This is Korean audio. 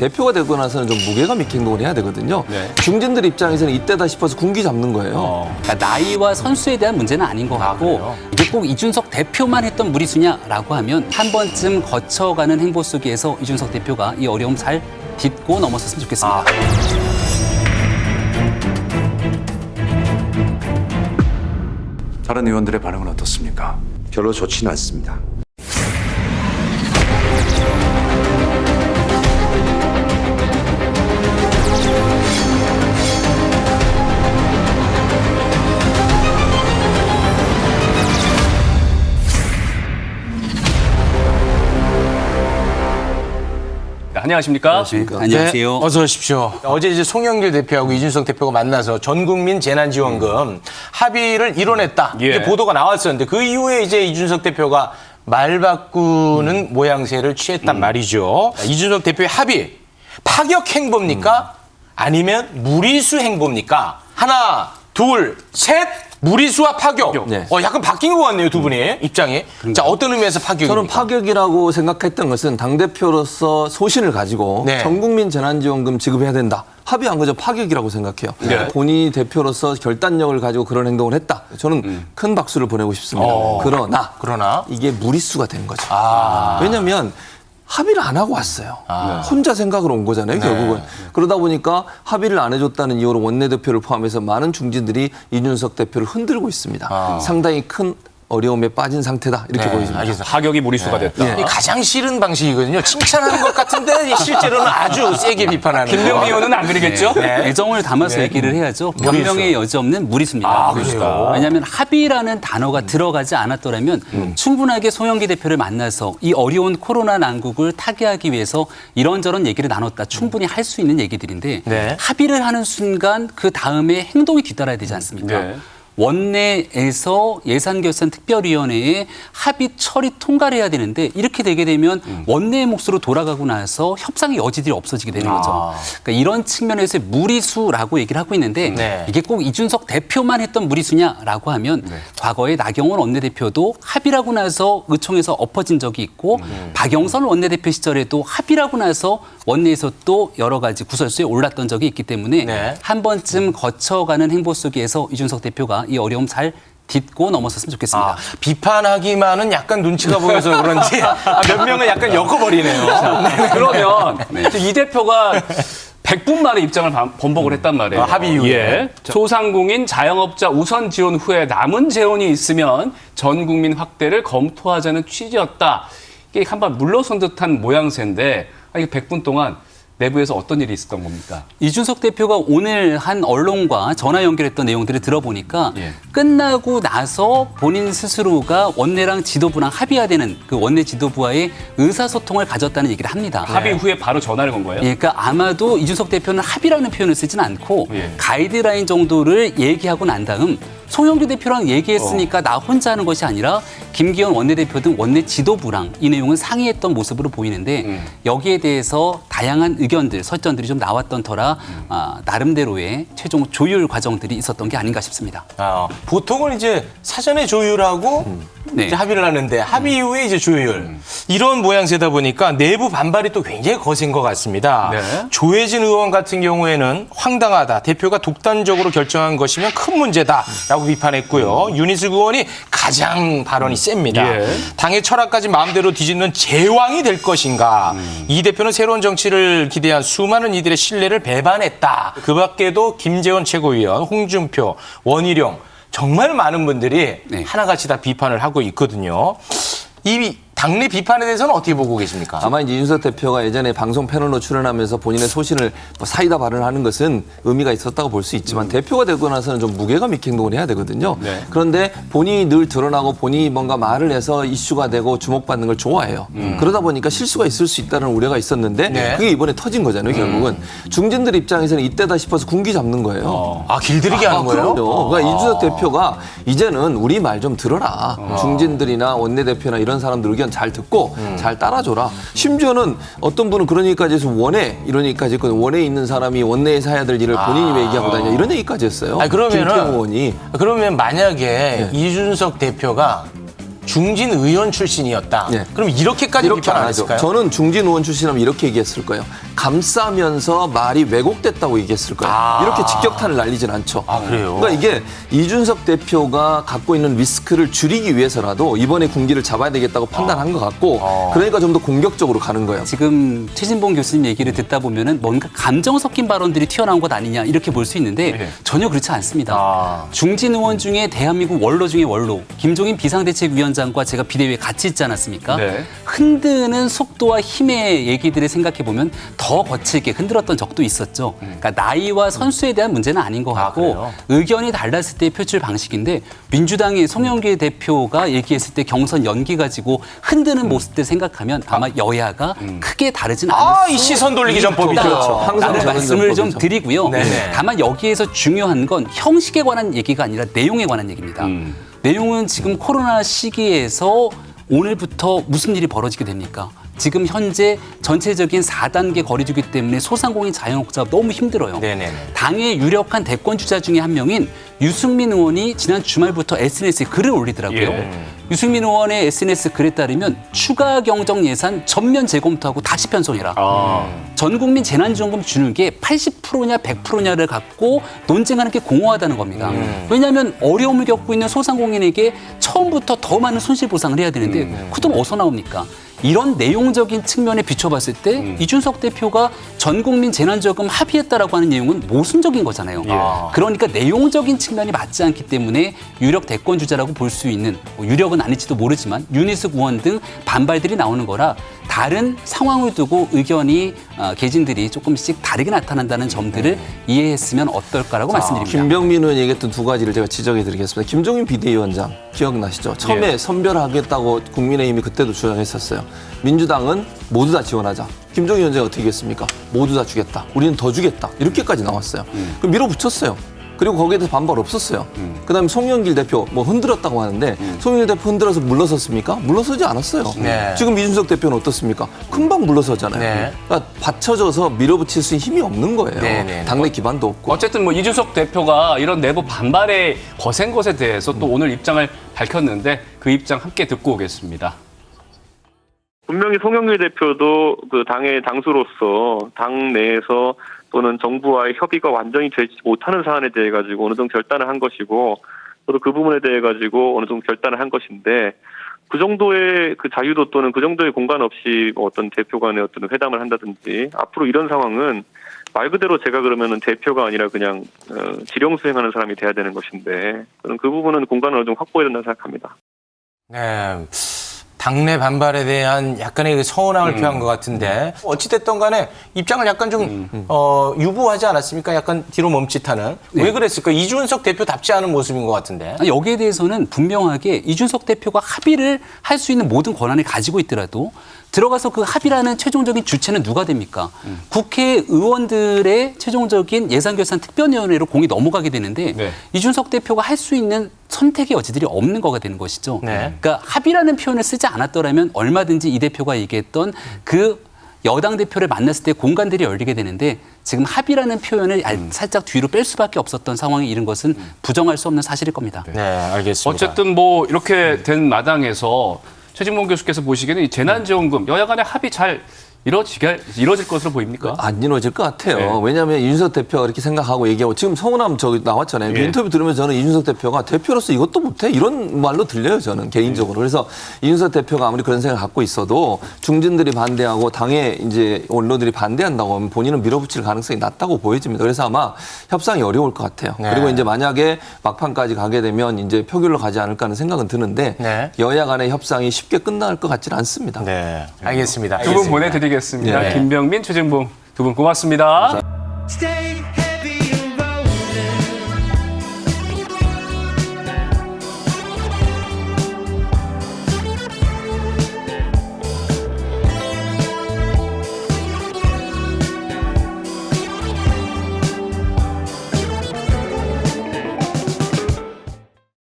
대표가 되고 나서는 좀 무게감 있게 행동을 해야 되거든요. 네. 중진들 입장에서는 이때다 싶어서 군기 잡는 거예요. 그러니까 나이와 선수에 대한 문제는 아닌 것 같고 그래요? 이게 꼭 이준석 대표만 했던 무리수냐라고 하면 한 번쯤 거쳐가는 행보 속에서 이준석 대표가 이 어려움 잘 딛고 넘어섰으면 좋겠습니다. 다른 의원들의 반응은 어떻습니까? 별로 좋지는 않습니다. 안녕하십니까? 안녕하세요. 어서 오십시오. 어제 이제 송영길 대표하고 이준석 대표가 만나서 전국민 재난지원금 합의를 이뤄냈다. 예. 이렇게 보도가 나왔었는데 그 이후에 이제 이준석 대표가 말 바꾸는 모양새를 취했단 말이죠. 이준석 대표의 합의 파격 행보입니까? 아니면 무리수 행보입니까? 하나, 둘, 셋. 무리수와 파격. 네. 약간 바뀐 것 같네요, 두 분이 입장이. 자, 어떤 의미에서 파격입니까? 저는 파격이라고 생각했던 것은 당대표로서 소신을 가지고 네. 전국민 재난지원금 지급해야 된다. 합의한 거죠. 파격이라고 생각해요. 네. 본인이 대표로서 결단력을 가지고 그런 행동을 했다. 저는 큰 박수를 보내고 싶습니다. 그러나 이게 무리수가 된 거죠. 왜냐하면 합의를 안 하고 왔어요. 혼자 생각을 온 거잖아요, 결국은. 그러다 보니까 합의를 안 해줬다는 이유로 원내대표를 포함해서 많은 중진들이 이준석 대표를 흔들고 있습니다. 상당히 큰 어려움에 빠진 상태다, 이렇게 보여집니다. 알겠습니다. 파격이 무리수가 됐다. 이 가장 싫은 방식이거든요. 칭찬하는 것 같은데 실제로는 아주 세게 비판하는 김명미 의원은 안 그러겠죠? 애정을 담아서 얘기를 해야죠. 변명의 여지 없는 무리수입니다. 그래요? 왜냐하면 합의라는 단어가 들어가지 않았더라면 충분하게 송영기 대표를 만나서 이 어려운 코로나 난국을 타개하기 위해서 이런저런 얘기를 나눴다. 충분히 할 수 있는 얘기들인데 네. 합의를 하는 순간 그 다음에 행동이 뒤따라야 되지 않습니까? 네. 원내에서 예산결산특별위원회에 합의 처리 통과를 해야 되는데 이렇게 되게 되면 원내의 몫으로 돌아가고 나서 협상의 여지들이 없어지게 되는 거죠. 그러니까 이런 측면에서의 무리수라고 얘기를 하고 있는데 네. 이게 꼭 이준석 대표만 했던 무리수냐라고 하면 과거에 나경원 원내대표도 합의라고 나서 의총에서 엎어진 적이 있고 박영선 원내대표 시절에도 합의라고 나서 원내에서 또 여러 가지 구설수에 올랐던 적이 있기 때문에 네. 한 번쯤 거쳐가는 행보 속에서 이준석 대표가 이 어려움 잘 딛고 넘어섰으면 좋겠습니다. 비판하기만은 약간 눈치가 보여서 그런지 몇 명은 약간 엮어버리네요. 그러면 이 대표가 100분 만에 입장을 번복을 했단 말이에요. 합의 이후에. 예. 소상공인 자영업자 우선 지원 후에 남은 재원이 있으면 전 국민 확대를 검토하자는 취지였다. 이게 한번 물러선 듯한 모양새인데 이게 100분 동안 내부에서 어떤 일이 있었던 겁니까? 이준석 대표가 오늘 한 언론과 전화 연결했던 내용들을 들어보니까 예. 끝나고 나서 본인 스스로가 원내랑 지도부랑 합의해야 되는 그 원내 지도부와의 의사소통을 가졌다는 얘기를 합니다. 합의 후에 바로 전화를 건 거예요? 예, 그러니까 아마도 이준석 대표는 합의라는 표현을 쓰진 않고 예. 가이드라인 정도를 얘기하고 난 다음 송영길 대표랑 얘기했으니까 나 혼자 하는 것이 아니라 김기현 원내대표 등 원내 지도부랑 이 내용은 상의했던 모습으로 보이는데 여기에 대해서 다양한 의견들, 설전들이 좀 나왔던 터라 나름대로의 최종 조율 과정들이 있었던 게 아닌가 싶습니다. 보통은 이제 사전에 조율하고 네. 이제 합의를 하는데 합의 이후에 이제 조율. 이런 모양새다 보니까 내부 반발이 또 굉장히 거센 것 같습니다. 네. 조혜진 의원 같은 경우에는 황당하다. 대표가 독단적으로 결정한 것이면 큰 문제다라고 비판했고요. 윤희숙 의원이 가장 발언이 셉니다. 예. 당의 철학까지 마음대로 뒤집는 제왕이 될 것인가. 이 대표는 새로운 정치를 기대한 수많은 이들의 신뢰를 배반했다. 그 밖에도 김재원 최고위원, 홍준표, 원희룡 정말 많은 분들이 네. 하나같이 다 비판을 하고 있거든요. 이 당내 비판에 대해서는 어떻게 보고 계십니까? 아마 이제 이준석 대표가 예전에 방송 패널로 출연하면서 본인의 소신을 사이다 발언하는 것은 의미가 있었다고 볼 수 있지만 대표가 되고 나서는 좀 무게감 있게 행동을 해야 되거든요. 네. 그런데 본인이 늘 드러나고 본인이 뭔가 말을 해서 이슈가 되고 주목받는 걸 좋아해요. 그러다 보니까 실수가 있을 수 있다는 우려가 있었는데 네. 그게 이번에 터진 거잖아요, 결국은. 중진들 입장에서는 이때다 싶어서 군기 잡는 거예요. 길들이게 하는 거예요? 그럼요. 그러니까 이준석 대표가 이제는 우리 말 좀 들어라. 중진들이나 원내대표나 이런 사람들 의견 잘 듣고 잘 따라줘라. 심지어는 어떤 분은 그런 얘기까지 해서 원내 이런 얘기까지 했거든요. 원내에 있는 사람이 원내에서 해야 될 일을 본인이 왜 얘기하고 다니냐 이런 얘기까지 했어요. 김태형 의원이. 그러면 만약에 이준석 대표가 중진 의원 출신이었다. 네. 그럼 이렇게까지 이렇게 비판 안 안 하죠. 했을까요? 저는 중진 의원 출신이라면 이렇게 얘기했을 거예요. 감싸면서 말이 왜곡됐다고 얘기했을 거예요. 이렇게 직격탄을 날리진 않죠. 그래요? 그러니까 이게 이준석 대표가 갖고 있는 리스크를 줄이기 위해서라도 이번에 군기를 잡아야 되겠다고 판단한 것 같고 그러니까 좀 더 공격적으로 가는 거예요. 지금 최진봉 교수님 얘기를 듣다 보면은 뭔가 감정 섞인 발언들이 튀어나온 것 아니냐 이렇게 볼 수 있는데 전혀 그렇지 않습니다. 중진 의원 중에 대한민국 원로 중에 원로 김종인 비상대책위원장과 제가 비대위에 같이 있지 않았습니까? 네. 흔드는 속도와 힘의 얘기들을 생각해 보면 더 거칠게 흔들었던 적도 있었죠. 그러니까 나이와 선수에 대한 문제는 아닌 것 같고 그래요? 의견이 달랐을 때의 표출 방식인데 민주당의 송영길 대표가 얘기했을 때 경선 연기 가지고 흔드는 모습들 생각하면 아마 여야가 크게 다르진 않을 이 시선 돌리기 전법이죠. 그렇죠. 항상 라는 저는 말씀을 좀 전법이죠. 드리고요. 네네. 다만 여기에서 중요한 건 형식에 관한 얘기가 아니라 내용에 관한 얘기입니다. 내용은 지금 코로나 시기에서 오늘부터 무슨 일이 벌어지게 됩니까? 지금 현재 전체적인 4단계 거리두기 때문에 소상공인 자영업자 너무 힘들어요. 네네네. 당의 유력한 대권 주자 중에 한 명인 유승민 의원이 지난 주말부터 SNS에 글을 올리더라고요. 예. 유승민 의원의 SNS 글에 따르면 추가 경정 예산 전면 재검토하고 다시 편성해라. 전 국민 재난지원금 주는 게 80%냐 100%냐를 갖고 논쟁하는 게 공허하다는 겁니다. 왜냐하면 어려움을 겪고 있는 소상공인에게 처음부터 더 많은 손실 보상을 해야 되는데 그 돈 어디서 나옵니까? 이런 내용적인 측면에 비춰봤을 때 이준석 대표가 전 국민 재난지원금 합의했다라고 하는 내용은 모순적인 거잖아요. 그러니까 내용적인 측면이 맞지 않기 때문에 유력 대권 주자라고 볼 수 있는 유력은 아닐지도 모르지만 윤희숙 의원 등 반발들이 나오는 거라 다른 상황을 두고 의견이 개진들이 조금씩 다르게 나타난다는 점들을 이해했으면 어떨까라고 말씀드립니다. 김병민 의원이 얘기했던 두 가지를 제가 지적해 드리겠습니다. 김종인 비대위원장 기억나시죠? 처음에 선별하겠다고 국민의힘이 그때도 주장했었어요. 민주당은 모두 다 지원하자. 김종인 위원장이 어떻게 했습니까? 모두 다 주겠다. 우리는 더 주겠다. 이렇게까지 나왔어요. 그럼 밀어붙였어요. 그리고 거기에 대해서 반발 없었어요. 그다음에 송영길 대표 뭐 흔들었다고 하는데 송영길 대표 흔들어서 물러섰습니까? 물러서지 않았어요. 네. 지금 이준석 대표는 어떻습니까? 금방 물러서잖아요. 네. 그러니까 받쳐줘서 밀어붙일 수 있는 힘이 없는 거예요. 네, 네. 당내 기반도 없고. 어쨌든 뭐 이준석 대표가 이런 내부 반발에 거센 것에 대해서 또 오늘 입장을 밝혔는데 그 입장 함께 듣고 오겠습니다. 분명히 송영길 대표도 그 당의 당수로서 당 내에서 또는 정부와의 협의가 완전히 되지 못하는 사안에 대해 가지고 어느 정도 결단을 한 것이고 저도 그 부분에 대해 가지고 어느 정도 결단을 한 것인데 그 정도의 그 자유도 또는 그 정도의 공간 없이 뭐 어떤 대표 간의 어떤 회담을 한다든지 앞으로 이런 상황은 말 그대로 제가 그러면은 대표가 아니라 그냥 지령 수행하는 사람이 돼야 되는 것인데 저는 그 부분은 공간을 어느 정도 확보해야 된다고 생각합니다. 네. 당내 반발에 대한 약간의 그 서운함을 표한 것 같은데 어찌됐든 간에 입장을 약간 좀 유보하지 않았습니까? 약간 뒤로 멈칫하는. 네. 왜 그랬을까? 이준석 대표답지 않은 모습인 것 같은데. 아니, 여기에 대해서는 분명하게 이준석 대표가 합의를 할 수 있는 모든 권한을 가지고 있더라도 들어가서 그 합의라는 최종적인 주체는 누가 됩니까? 국회의원들의 최종적인 예산결산특별위원회로 공이 넘어가게 되는데 네. 이준석 대표가 할 수 있는 선택의 여지들이 없는 거가 되는 것이죠. 네. 그러니까 합의라는 표현을 쓰지 않았더라면 얼마든지 이 대표가 얘기했던 그 여당 대표를 만났을 때 공간들이 열리게 되는데 지금 합의라는 표현을 살짝 뒤로 뺄 수밖에 없었던 상황에 이른 것은 부정할 수 없는 사실일 겁니다. 네, 알겠습니다. 어쨌든 뭐 이렇게 된 마당에서 최진봉 교수께서 보시기에는 이 재난지원금 여야 간의 합의 잘 이루어질 것으로 보입니까? 안 이루어질 것 같아요. 네. 왜냐하면 이준석 대표가 이렇게 생각하고 얘기하고 지금 서운함 저기 나왔잖아요. 그 예. 인터뷰 들으면 저는 이준석 대표가 대표로서 이것도 못해 이런 말로 들려요. 저는 개인적으로. 그래서 이준석 대표가 아무리 그런 생각을 갖고 있어도 중진들이 반대하고 당의 이제 언론들이 반대한다고 하면 본인은 밀어붙일 가능성이 낮다고 보여집니다. 그래서 아마 협상이 어려울 것 같아요. 네. 그리고 이제 만약에 막판까지 가게 되면 이제 표결로 가지 않을까 하는 생각은 드는데 네. 여야 간의 협상이 쉽게 끝날 것 같지는 않습니다. 네, 알겠습니다. 두 분 보내드리겠습니다. 네. 김병민, 최진봉 두 분 고맙습니다. 감사합니다.